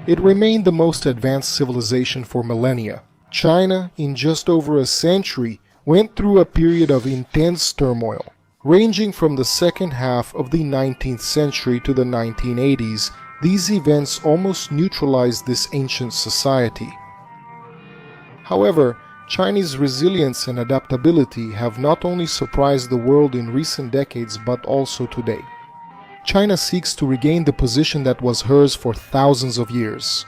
It remained the most advanced civilization for millennia. China, in just over a century, went through a period of intense turmoil. Ranging from the second half of the 19th century to the 1980s, these events almost neutralized this ancient society. However, Chinese resilience and adaptability have not only surprised the world in recent decades but also today. China seeks to regain the position that was hers for thousands of years,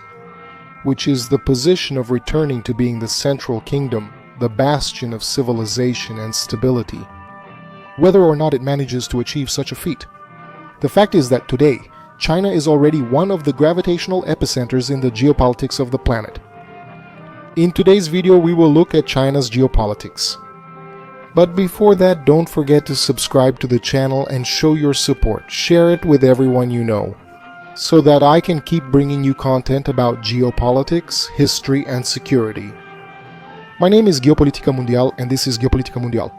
which is the position of returning to being the central kingdom, the bastion of civilization and stability, whether or not it manages to achieve such a feat. The fact is that today, China is already one of the gravitational epicenters in the geopolitics of the planet. In today's video, we will look at China's geopolitics. But before that, don't forget to subscribe to the channel and show your support. Share it with everyone you know, so that I can keep bringing you content about geopolitics, history, and security. My name is Geopolitical Mundial, and this is Geopolitical Mundial.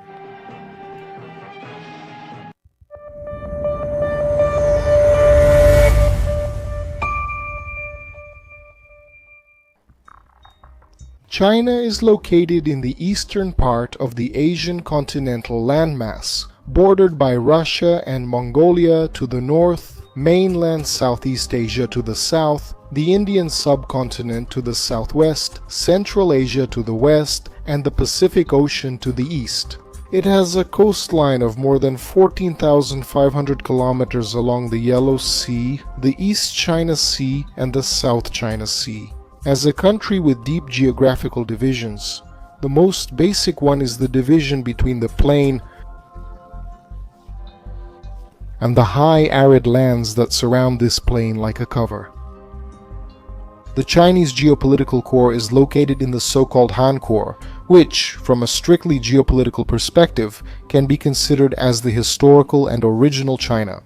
China is located in the eastern part of the Asian continental landmass, bordered by Russia and Mongolia to the north, mainland Southeast Asia to the south, the Indian subcontinent to the southwest, Central Asia to the west, and the Pacific Ocean to the east. It has a coastline of more than 14,500 kilometers along the Yellow Sea, the East China Sea, and the South China Sea. As a country with deep geographical divisions, the most basic one is the division between the plain and the high arid lands that surround this plain like a cover. The Chinese geopolitical core is located in the so-called Han core, which, from a strictly geopolitical perspective, can be considered as the historical and original China,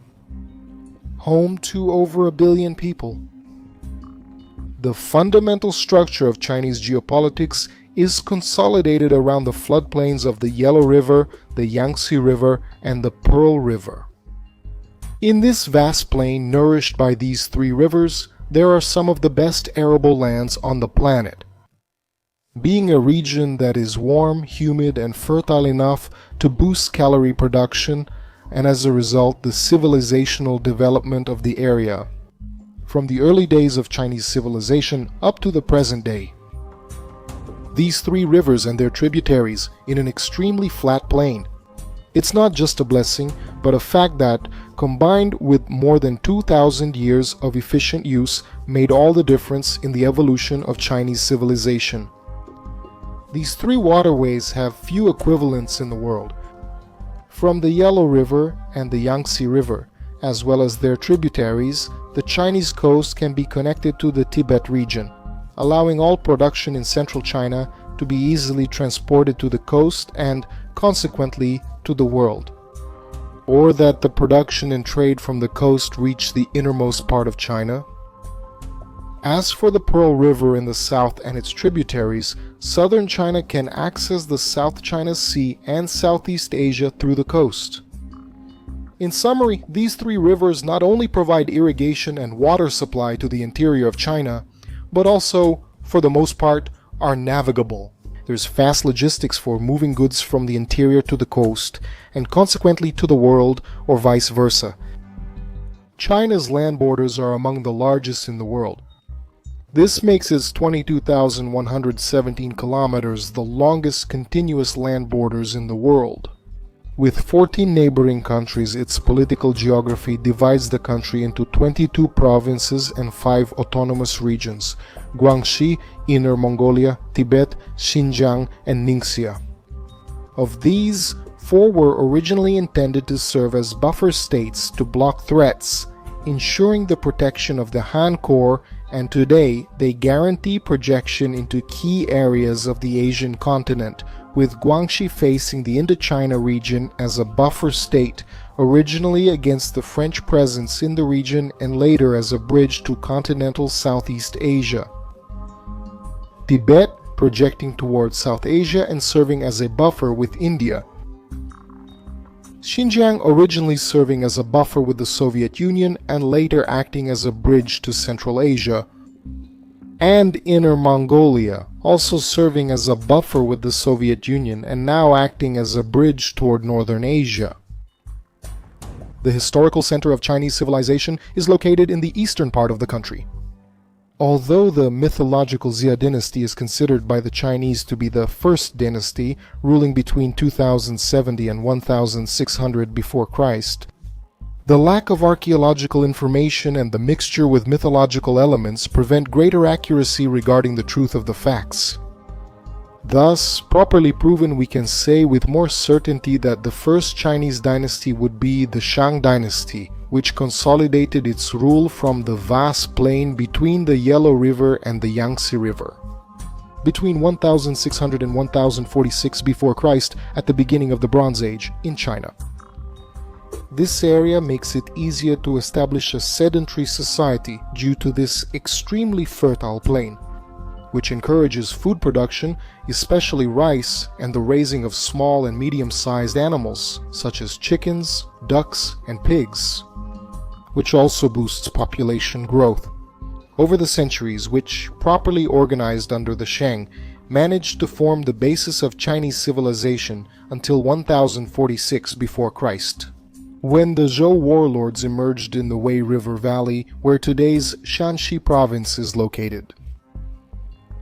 home to over 1 billion people. The fundamental structure of Chinese geopolitics is consolidated around the floodplains of the Yellow River, the Yangtze River, and the Pearl River. In this vast plain nourished by these three rivers, there are some of the best arable lands on the planet. Being a region that is warm, humid, and fertile enough to boost calorie production, and as a result the civilizational development of the area, from the early days of Chinese civilization up to the present day. These three rivers and their tributaries in an extremely flat plain. It's not just a blessing, but a fact that, combined with more than 2,000 years of efficient use, made all the difference in the evolution of Chinese civilization. These three waterways have few equivalents in the world. From the Yellow River and the Yangtze River, as well as their tributaries, the Chinese coast can be connected to the Tibet region, allowing all production in central China to be easily transported to the coast and, consequently, to the world, or that the production and trade from the coast reach the innermost part of China. As for the Pearl River in the south and its tributaries, southern China can access the South China Sea and Southeast Asia through the coast. In summary, these three rivers not only provide irrigation and water supply to the interior of China, but also, for the most part, are navigable. There's fast logistics for moving goods from the interior to the coast, and consequently to the world, or vice versa. China's land borders are among the largest in the world. This makes its 22,117 kilometers the longest continuous land borders in the world. With 14 neighboring countries, its political geography divides the country into 22 provinces and 5 autonomous regions: Guangxi, Inner Mongolia, Tibet, Xinjiang, and Ningxia. Of these, 4 were originally intended to serve as buffer states to block threats, ensuring the protection of the Han core, and today they guarantee projection into key areas of the Asian continent, with Guangxi facing the Indochina region as a buffer state, originally against the French presence in the region and later as a bridge to continental Southeast Asia. Tibet projecting towards South Asia and serving as a buffer with India. Xinjiang originally serving as a buffer with the Soviet Union and later acting as a bridge to Central Asia, and Inner Mongolia, also serving as a buffer with the Soviet Union and now acting as a bridge toward Northern Asia. The historical center of Chinese civilization is located in the eastern part of the country. Although the mythological Xia dynasty is considered by the Chinese to be the first dynasty, ruling between 2070 and 1600 before Christ, the lack of archaeological information and the mixture with mythological elements prevent greater accuracy regarding the truth of the facts. Thus, properly proven, we can say with more certainty that the first Chinese dynasty would be the Shang dynasty, which consolidated its rule from the vast plain between the Yellow River and the Yangtze River, between 1600 and 1046 before Christ at the beginning of the Bronze Age in China. This area makes it easier to establish a sedentary society due to this extremely fertile plain, which encourages food production, especially rice, and the raising of small and medium-sized animals such as chickens, ducks, and pigs, which also boosts population growth. Over the centuries, which, properly organized under the Shang, managed to form the basis of Chinese civilization until 1046 before Christ, when the Zhou warlords emerged in the Wei River Valley, where today's Shanxi province is located.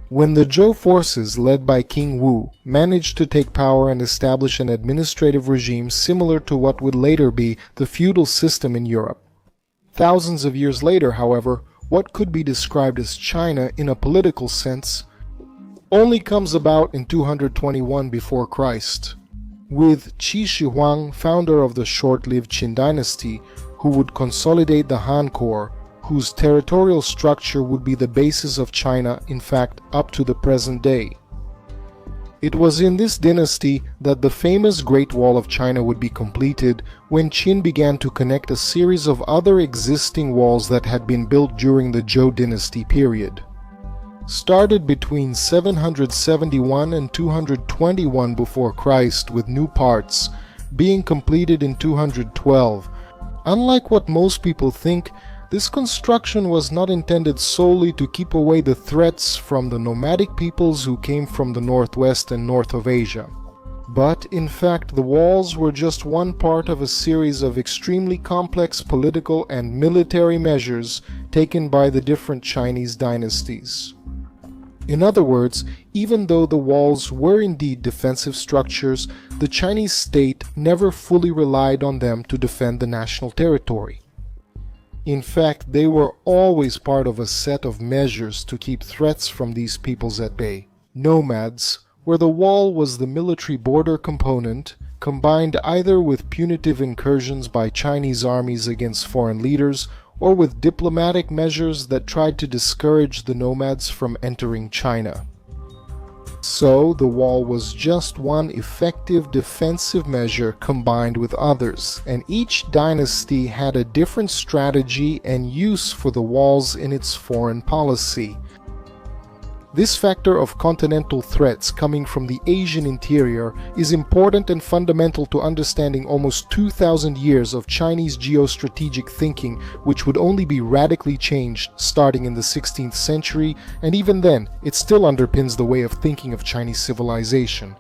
When the Zhou forces, led by King Wu, managed to take power and establish an administrative regime similar to what would later be the feudal system in Europe. Thousands of years later, however, what could be described as China in a political sense only comes about in 221 before Christ, with Qi Shi Huang, founder of the short-lived Qin dynasty, who would consolidate the Han core, whose territorial structure would be the basis of China, in fact, up to the present day. It was in this dynasty that the famous Great Wall of China would be completed, when Qin began to connect a series of other existing walls that had been built during the Zhou dynasty period. Started between 771 and 221 before Christ, with new parts being completed in 212. Unlike what most people think, this construction was not intended solely to keep away the threats from the nomadic peoples who came from the northwest and north of Asia. But, in fact, the walls were just one part of a series of extremely complex political and military measures taken by the different Chinese dynasties. In other words, even though the walls were indeed defensive structures, the Chinese state never fully relied on them to defend the national territory. In fact, they were always part of a set of measures to keep threats from these peoples at bay. Nomads, where the wall was the military border component, combined either with punitive incursions by Chinese armies against foreign leaders or with diplomatic measures that tried to discourage the nomads from entering China. So, the wall was just one effective defensive measure combined with others, and each dynasty had a different strategy and use for the walls in its foreign policy. This factor of continental threats coming from the Asian interior is important and fundamental to understanding almost 2,000 years of Chinese geostrategic thinking, which would only be radically changed starting in the 16th century, and even then, it still underpins the way of thinking of Chinese civilization.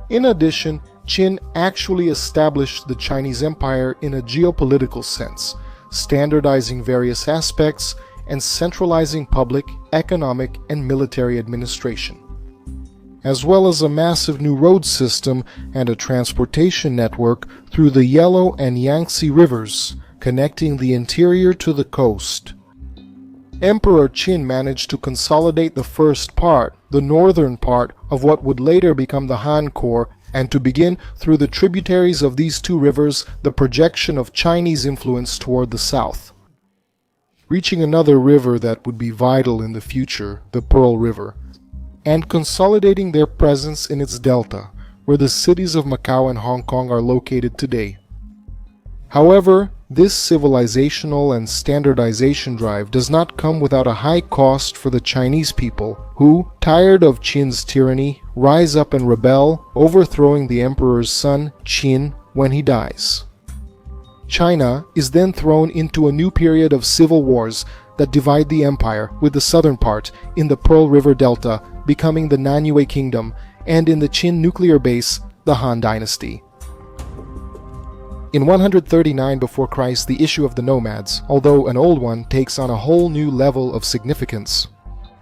In addition, Qin actually established the Chinese Empire in a geopolitical sense, standardizing various aspects and centralizing public, economic, and military administration, as well as a massive new road system and a transportation network through the Yellow and Yangtze rivers, connecting the interior to the coast. Emperor Qin managed to consolidate the first part, the northern part, of what would later become the Han core, and to begin, through the tributaries of these two rivers, the projection of Chinese influence toward the south, reaching another river that would be vital in the future, the Pearl River, and consolidating their presence in its delta, where the cities of Macau and Hong Kong are located today. However, this civilizational and standardization drive does not come without a high cost for the Chinese people, who, tired of Qin's tyranny, rise up and rebel, overthrowing the emperor's son, Qin, when he dies. China is then thrown into a new period of civil wars that divide the empire, with the southern part in the Pearl River Delta becoming the Nanyue Kingdom, and in the Qin nuclear base, the Han Dynasty. In 139 before Christ, the issue of the nomads, although an old one, takes on a whole new level of significance.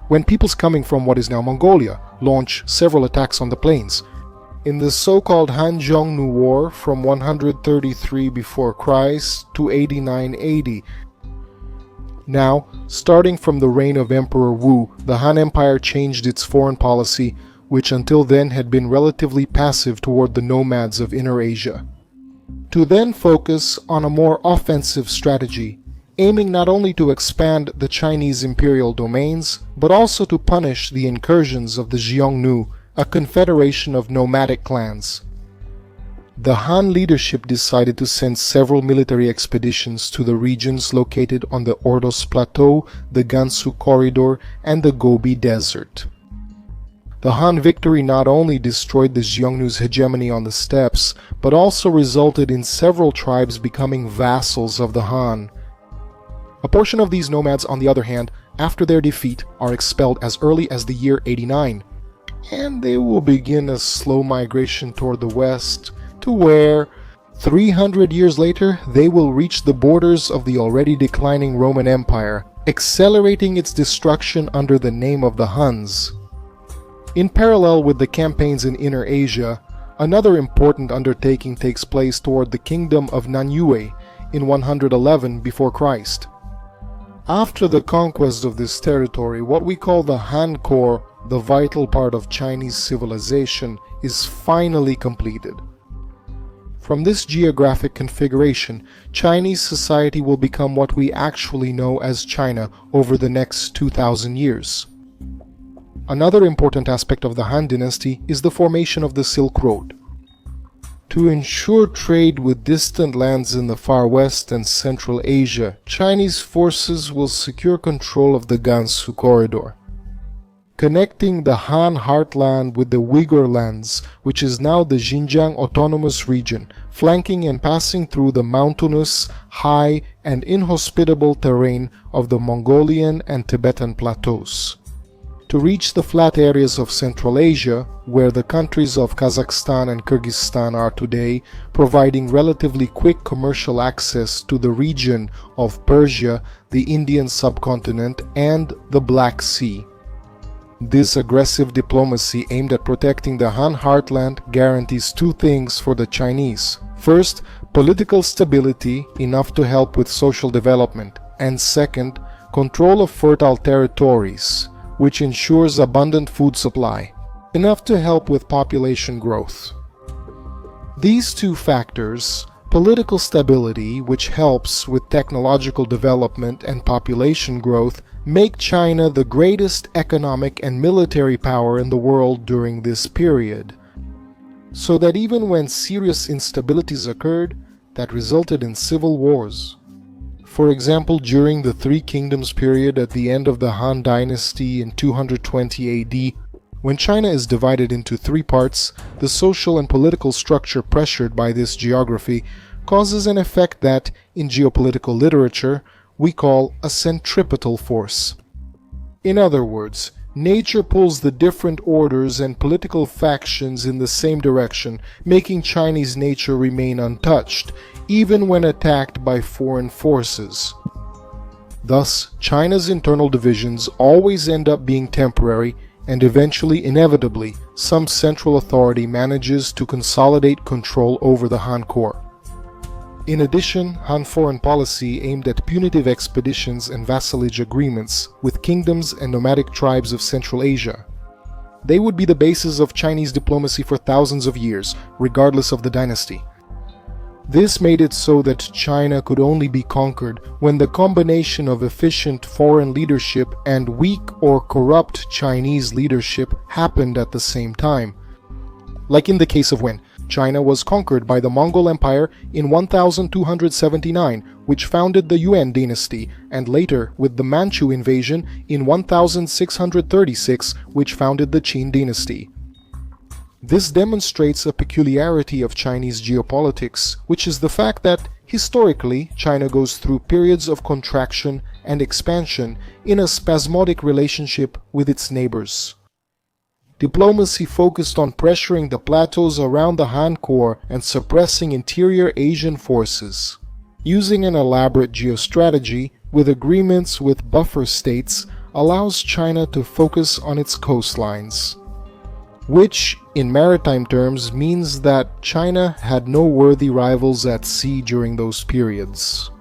When peoples coming from what is now Mongolia launch several attacks on the plains, in the so-called Hanzhongnu War from 133 before Christ to 89 AD. Now, starting from the reign of Emperor Wu, the Han Empire changed its foreign policy, which until then had been relatively passive toward the nomads of Inner Asia, to then focus on a more offensive strategy, aiming not only to expand the Chinese imperial domains, but also to punish the incursions of the Xiongnu, a confederation of nomadic clans. The Han leadership decided to send several military expeditions to the regions located on the Ordos Plateau, the Gansu Corridor, and the Gobi Desert. The Han victory not only destroyed the Xiongnu's hegemony on the steppes, but also resulted in several tribes becoming vassals of the Han. A portion of these nomads, on the other hand, after their defeat, are expelled as early as the year 89, and they will begin a slow migration toward the west, to where, 300 years later, they will reach the borders of the already declining Roman Empire, accelerating its destruction under the name of the Huns. In parallel with the campaigns in Inner Asia, another important undertaking takes place toward the kingdom of Nanyue in 111 before Christ. After the conquest of this territory, what we call the Han core, the vital part of Chinese civilization, is finally completed. From this geographic configuration, Chinese society will become what we actually know as China over the next 2,000 years. Another important aspect of the Han dynasty is the formation of the Silk Road. To ensure trade with distant lands in the far west and Central Asia, Chinese forces will secure control of the Gansu Corridor, connecting the Han heartland with the Uyghur lands, which is now the Xinjiang Autonomous Region, flanking and passing through the mountainous, high, and inhospitable terrain of the Mongolian and Tibetan plateaus, to reach the flat areas of Central Asia, where the countries of Kazakhstan and Kyrgyzstan are today, providing relatively quick commercial access to the region of Persia, the Indian subcontinent, and the Black Sea. This aggressive diplomacy aimed at protecting the Han heartland guarantees two things for the Chinese. First, political stability enough to help with social development, and second, control of fertile territories, which ensures abundant food supply, enough to help with population growth. These two factors, political stability, which helps with technological development and population growth, make China the greatest economic and military power in the world during this period, so that even when serious instabilities occurred that resulted in civil wars, for example during the Three Kingdoms period at the end of the Han Dynasty in 220 AD, when China is divided into three parts, the social and political structure pressured by this geography causes an effect that, in geopolitical literature, we call a centripetal force. In other words, nature pulls the different orders and political factions in the same direction, making Chinese nature remain untouched, even when attacked by foreign forces. Thus, China's internal divisions always end up being temporary, and eventually, inevitably, some central authority manages to consolidate control over the Han core. In addition, Han foreign policy aimed at punitive expeditions and vassalage agreements with kingdoms and nomadic tribes of Central Asia. They would be the basis of Chinese diplomacy for thousands of years, regardless of the dynasty. This made it so that China could only be conquered when the combination of efficient foreign leadership and weak or corrupt Chinese leadership happened at the same time. Like in the case of when China was conquered by the Mongol Empire in 1279, which founded the Yuan dynasty, and later with the Manchu invasion in 1636, which founded the Qin dynasty. This demonstrates a peculiarity of Chinese geopolitics, which is the fact that, Historically, China goes through periods of contraction and expansion in a spasmodic relationship with its neighbors. Diplomacy focused on pressuring the plateaus around the Han core and suppressing interior Asian forces. Using an elaborate geostrategy with agreements with buffer states allows China to focus on its coastlines, which, in maritime terms, means that China had no worthy rivals at sea during those periods,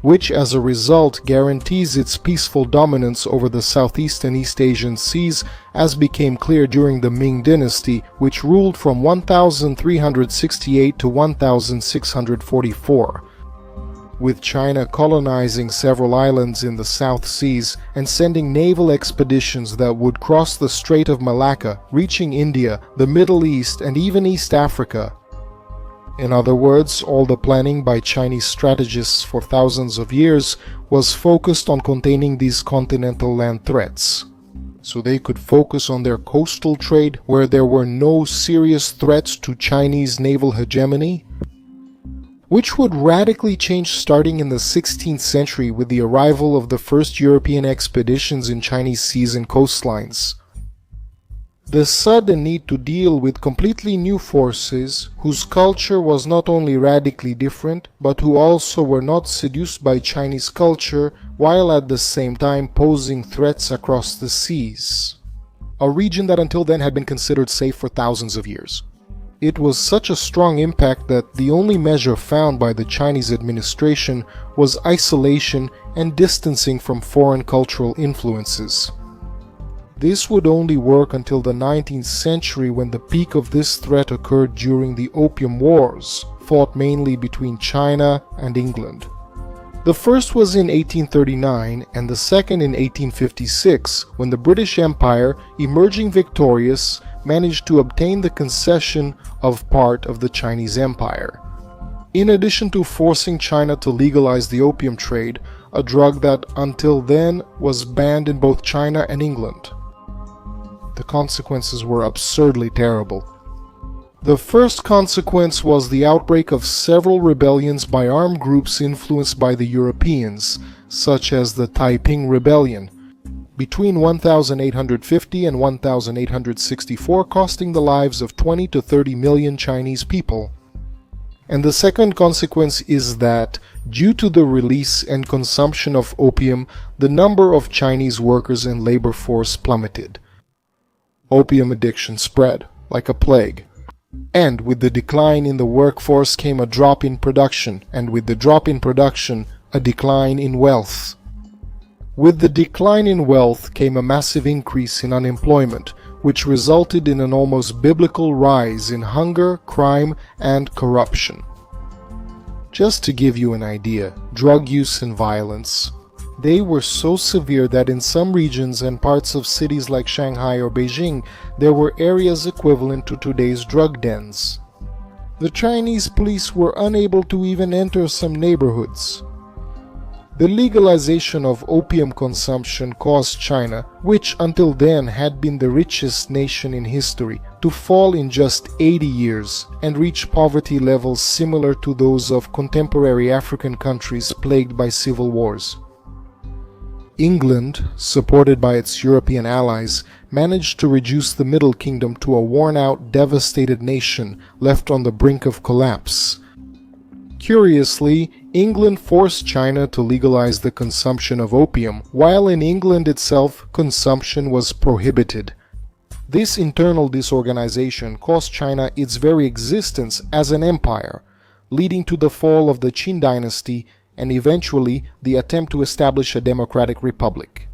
which as a result guarantees its peaceful dominance over the Southeast and East Asian seas, as became clear during the Ming Dynasty, which ruled from 1368 to 1644. With China colonizing several islands in the South Seas and sending naval expeditions that would cross the Strait of Malacca, reaching India, the Middle East, and even East Africa. In other words, all the planning by Chinese strategists for thousands of years was focused on containing these continental land threats, so they could focus on their coastal trade where there were no serious threats to Chinese naval hegemony, which would radically change starting in the 16th century with the arrival of the first European expeditions in Chinese seas and coastlines. The sudden need to deal with completely new forces whose culture was not only radically different, but who also were not seduced by Chinese culture while at the same time posing threats across the seas, a region that until then had been considered safe for thousands of years. It was such a strong impact that the only measure found by the Chinese administration was isolation and distancing from foreign cultural influences. This would only work until the 19th century, when the peak of this threat occurred during the Opium Wars, fought mainly between China and England. The first was in 1839 and the second in 1856, when the British Empire, emerging victorious, managed to obtain the concession of part of the Chinese Empire. In addition to forcing China to legalize the opium trade, a drug that until then was banned in both China and England. The consequences were absurdly terrible. The first consequence was the outbreak of several rebellions by armed groups influenced by the Europeans, such as the Taiping Rebellion, between 1850 and 1864, costing the lives of 20 to 30 million Chinese people. And the second consequence is that, due to the release and consumption of opium, the number of Chinese workers and labor force plummeted. Opium addiction spread like a plague. And with the decline in the workforce came a drop in production, and with the drop in production, a decline in wealth. With the decline in wealth came a massive increase in unemployment, which resulted in an almost biblical rise in hunger, crime, and corruption. Just to give you an idea, drug use and violence, they were so severe that in some regions and parts of cities like Shanghai or Beijing, there were areas equivalent to today's drug dens. The Chinese police were unable to even enter some neighborhoods. The legalization of opium consumption caused China, which until then had been the richest nation in history, to fall in just 80 years and reach poverty levels similar to those of contemporary African countries plagued by civil wars. England, supported by its European allies, managed to reduce the Middle Kingdom to a worn-out, devastated nation left on the brink of collapse. Curiously, England forced China to legalize the consumption of opium, while in England itself consumption was prohibited. This internal disorganization cost China its very existence as an empire, leading to the fall of the Qin dynasty and eventually the attempt to establish a democratic republic.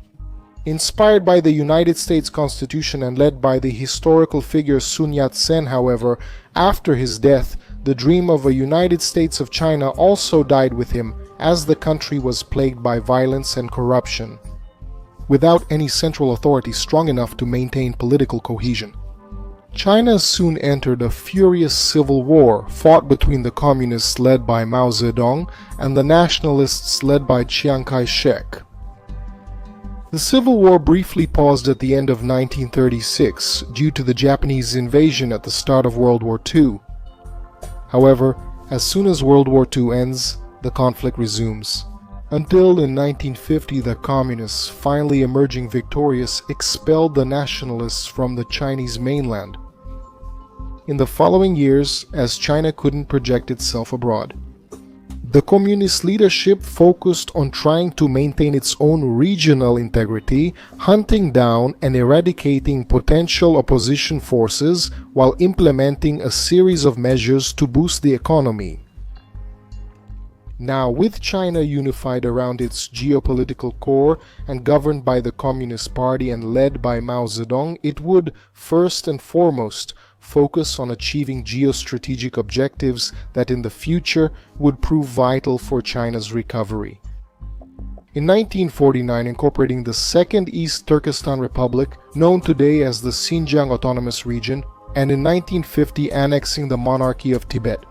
Inspired by the United States Constitution and led by the historical figure Sun Yat-sen, however, after his death, the dream of a United States of China also died with him, as the country was plagued by violence and corruption, without any central authority strong enough to maintain political cohesion. China soon entered a furious civil war fought between the communists led by Mao Zedong and the nationalists led by Chiang Kai-shek. The civil war briefly paused at the end of 1936 due to the Japanese invasion at the start of World War II. However, As soon as World War II ends, the conflict resumes. Until in 1950, the Communists, finally emerging victorious, expelled the nationalists from the Chinese mainland. In the following years, as China couldn't project itself abroad, the Communist leadership focused on trying to maintain its own regional integrity, hunting down and eradicating potential opposition forces while implementing a series of measures to boost the economy. Now, with China unified around its geopolitical core and governed by the Communist Party and led by Mao Zedong, it would, first and foremost, focus on achieving geostrategic objectives that in the future would prove vital for China's recovery. In 1949, incorporating the Second East Turkestan Republic, known today as the Xinjiang Autonomous Region, and in 1950 annexing the Monarchy of Tibet.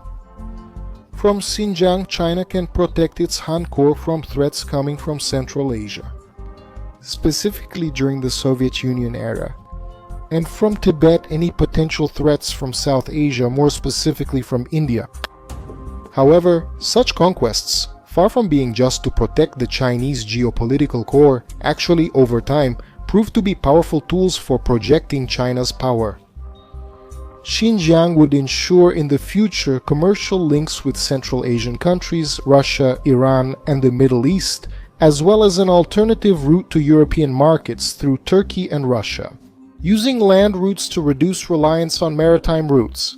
From Xinjiang, China can protect its Han core from threats coming from Central Asia, specifically during the Soviet Union era, and from Tibet any potential threats from South Asia, more specifically from India. However, such conquests, far from being just to protect the Chinese geopolitical core, actually over time proved to be powerful tools for projecting China's power. Xinjiang would ensure in the future commercial links with Central Asian countries, Russia, Iran, and the Middle East, as well as an alternative route to European markets through Turkey and Russia, using land routes to reduce reliance on maritime routes.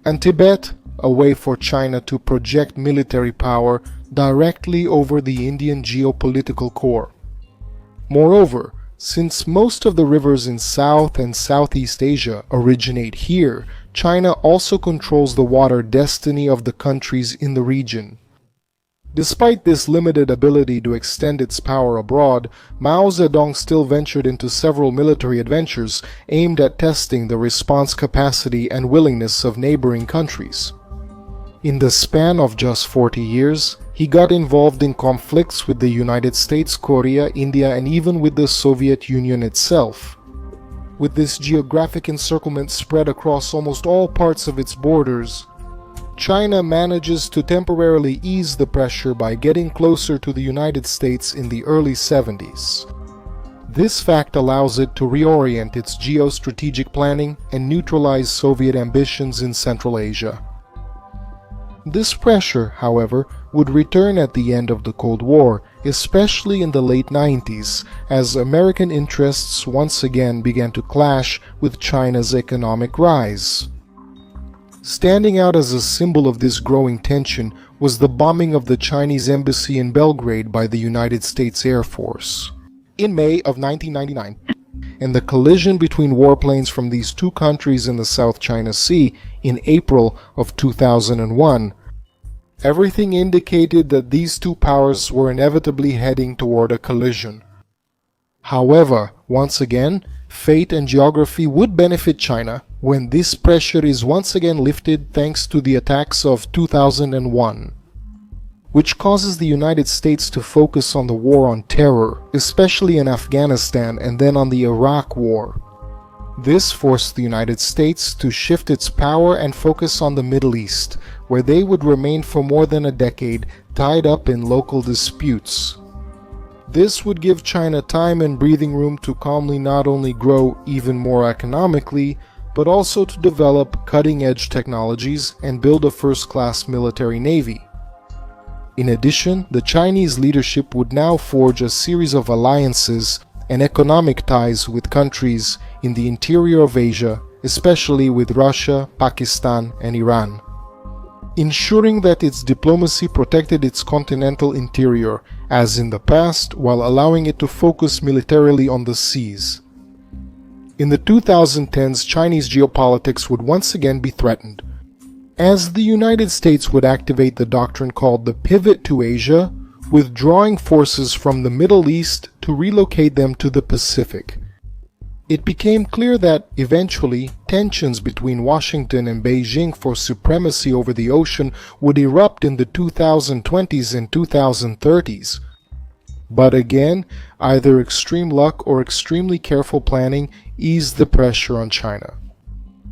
And Tibet, a way for China to project military power directly over the Indian geopolitical core. Moreover, since most of the rivers in South and Southeast Asia originate here, China also controls the water destiny of the countries in the region. Despite this limited ability to extend its power abroad, Mao Zedong still ventured into several military adventures aimed at testing the response capacity and willingness of neighboring countries. In the span of just 40 years, he got involved in conflicts with the United States, Korea, India, and even with the Soviet Union itself. With this geographic encirclement spread across almost all parts of its borders, China manages to temporarily ease the pressure by getting closer to the United States in the early 70s. This fact allows it to reorient its geostrategic planning and neutralize Soviet ambitions in Central Asia. This pressure, however, would return at the end of the Cold War, especially in the late 90s, as American interests once again began to clash with China's economic rise. Standing out as a symbol of this growing tension was the bombing of the Chinese embassy in Belgrade by the United States Air Force in May of 1999, and the collision between warplanes from these two countries in the South China Sea in April of 2001. Everything indicated that these two powers were inevitably heading toward a collision. However, once again, fate and geography would benefit China when this pressure is once again lifted thanks to the attacks of 2001, which causes the United States to focus on the war on terror, especially in Afghanistan, and then on the Iraq War. This forced the United States to shift its power and focus on the Middle East, where they would remain for more than a decade tied up in local disputes. This would give China time and breathing room to calmly not only grow even more economically, but also to develop cutting-edge technologies and build a first-class military navy. In addition, the Chinese leadership would now forge a series of alliances and economic ties with countries in the interior of Asia, especially with Russia, Pakistan, and Iran, ensuring that its diplomacy protected its continental interior, as in the past, while allowing it to focus militarily on the seas. In the 2010s, Chinese geopolitics would once again be threatened, as the United States would activate the doctrine called the pivot to Asia, withdrawing forces from the Middle East to relocate them to the Pacific. It became clear that, eventually, tensions between Washington and Beijing for supremacy over the ocean would erupt in the 2020s and 2030s. But again, either extreme luck or extremely careful planning eased the pressure on China.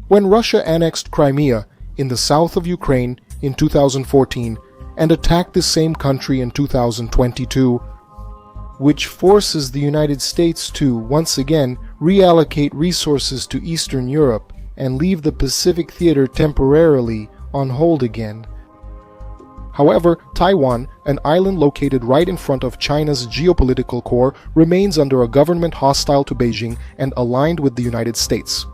When Russia annexed Crimea in the south of Ukraine, in 2014 and attacked the same country in 2022, which forces the United States to, once again, reallocate resources to Eastern Europe and leave the Pacific theater temporarily on hold again. However, Taiwan, an island located right in front of China's geopolitical core, remains under a government hostile to Beijing and aligned with the United States.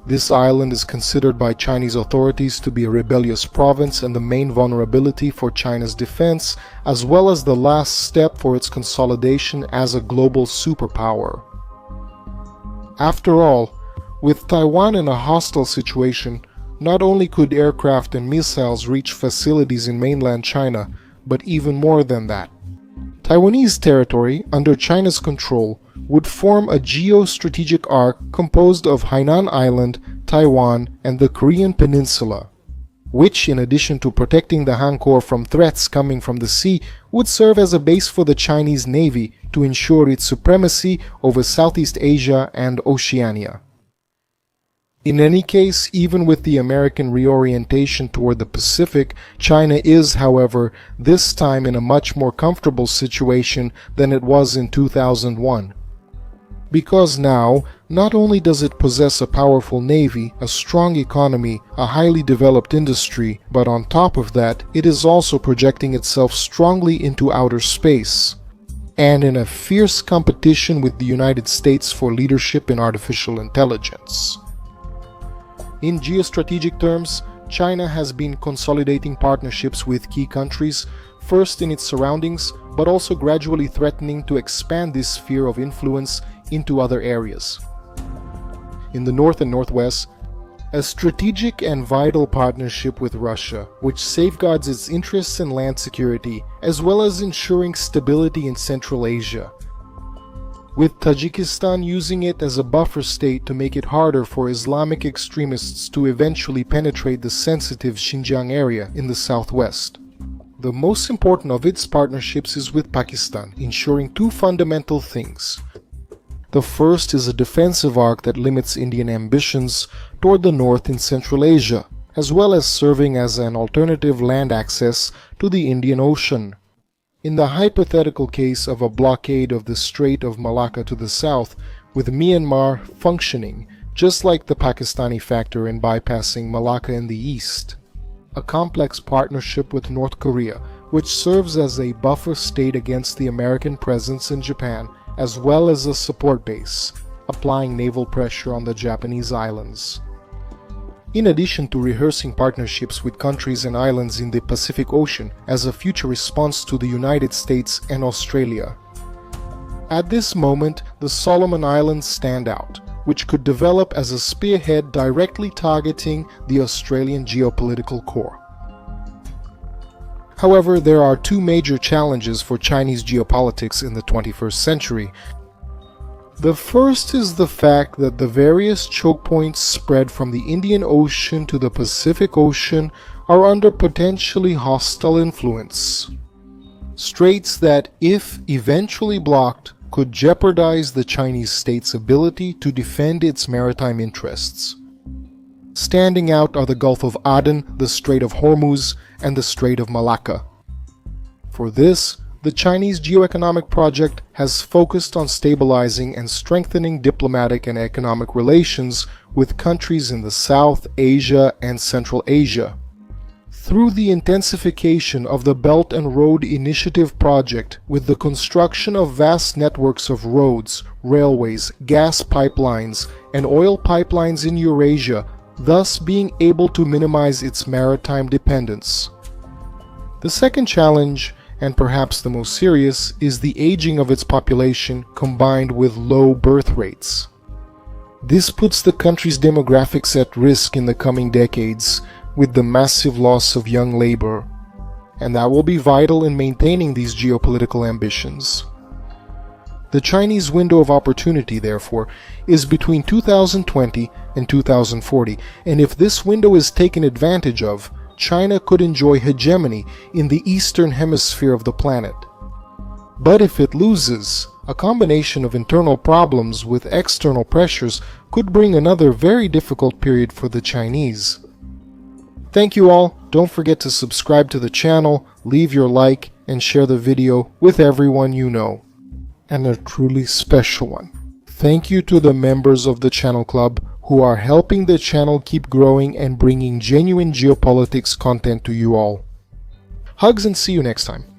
This island is considered by Chinese authorities to be a rebellious province and the main vulnerability for China's defense, as well as the last step for its consolidation as a global superpower. After all, with Taiwan in a hostile situation, not only could aircraft and missiles reach facilities in mainland China, but even more than that. Taiwanese territory, under China's control, would form a geostrategic arc composed of Hainan Island, Taiwan, and the Korean Peninsula, which, in addition to protecting the Han Core from threats coming from the sea, would serve as a base for the Chinese Navy to ensure its supremacy over Southeast Asia and Oceania. In any case, even with the American reorientation toward the Pacific, China is, however, this time in a much more comfortable situation than it was in 2001. Because now, not only does it possess a powerful navy, a strong economy, a highly developed industry, but on top of that, it is also projecting itself strongly into outer space, and in a fierce competition with the United States for leadership in artificial intelligence. In geostrategic terms, China has been consolidating partnerships with key countries, first in its surroundings, but also gradually threatening to expand this sphere of influence into other areas. In the north and northwest, a strategic and vital partnership with Russia, which safeguards its interests and land security, as well as ensuring stability in Central Asia, with Tajikistan using it as a buffer state to make it harder for Islamic extremists to eventually penetrate the sensitive Xinjiang area in the southwest. The most important of its partnerships is with Pakistan, ensuring two fundamental things. The first is a defensive arc that limits Indian ambitions toward the north in Central Asia, as well as serving as an alternative land access to the Indian Ocean. In the hypothetical case of a blockade of the Strait of Malacca to the south, with Myanmar functioning just like the Pakistani factor in bypassing Malacca in the east. A complex partnership with North Korea, which serves as a buffer state against the American presence in Japan, as well as a support base, applying naval pressure on the Japanese islands. In addition to rehearsing partnerships with countries and islands in the Pacific Ocean as a future response to the United States and Australia. At this moment, the Solomon Islands stand out, which could develop as a spearhead directly targeting the Australian geopolitical core. However, there are two major challenges for Chinese geopolitics in the 21st century. The first is the fact that the various choke points spread from the Indian Ocean to the Pacific Ocean are under potentially hostile influence. Straits that, if eventually blocked, could jeopardize the Chinese state's ability to defend its maritime interests. Standing out are the Gulf of Aden, the Strait of Hormuz, and the Strait of Malacca. For this, the Chinese geoeconomic project has focused on stabilizing and strengthening diplomatic and economic relations with countries in the South Asia and Central Asia. Through the intensification of the Belt and Road Initiative project with the construction of vast networks of roads, railways, gas pipelines, and oil pipelines in Eurasia, thus being able to minimize its maritime dependence. The second challenge, and perhaps the most serious, is the aging of its population combined with low birth rates. This puts the country's demographics at risk in the coming decades with the massive loss of young labor, and that will be vital in maintaining these geopolitical ambitions. The Chinese window of opportunity, therefore, is between 2020 and 2040, and if this window is taken advantage of, China could enjoy hegemony in the eastern hemisphere of the planet. But if it loses, a combination of internal problems with external pressures could bring another very difficult period for the Chinese. Thank you all. Don't forget to subscribe to the channel, leave your like, and share the video with everyone you know. And a truly special one. Thank you to the members of the channel club who are helping the channel keep growing and bringing genuine geopolitics content to you all. Hugs and see you next time.